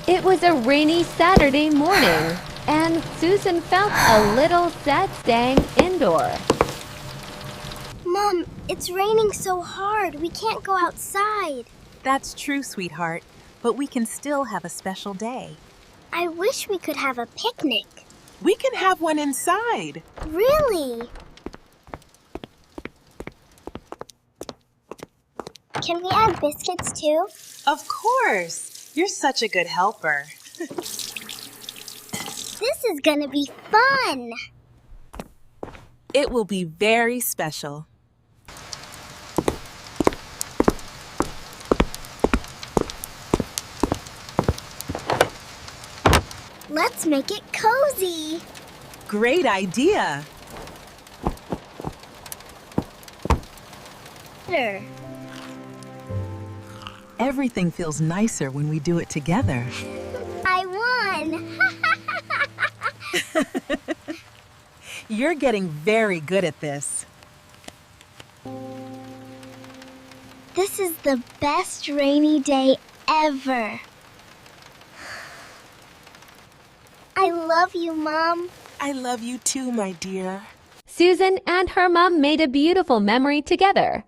It was a rainy Saturday morning, and Susan felt a little sad staying indoor. Mom, it's raining so hard. We can't go outside. That's true, sweetheart, but we can still have a special day. I wish we could have a picnic. We can have one inside. Really? Can we add biscuits too? Of course. You're such a good helper. This is gonna be fun. It will be very special. Let's make it cozy. Great idea. Sure. Everything feels nicer when we do it together. I won. You're getting very good at this. This is the best rainy day ever. I love you, Mom. I love you too, my dear. Susan and her mom made a beautiful memory together.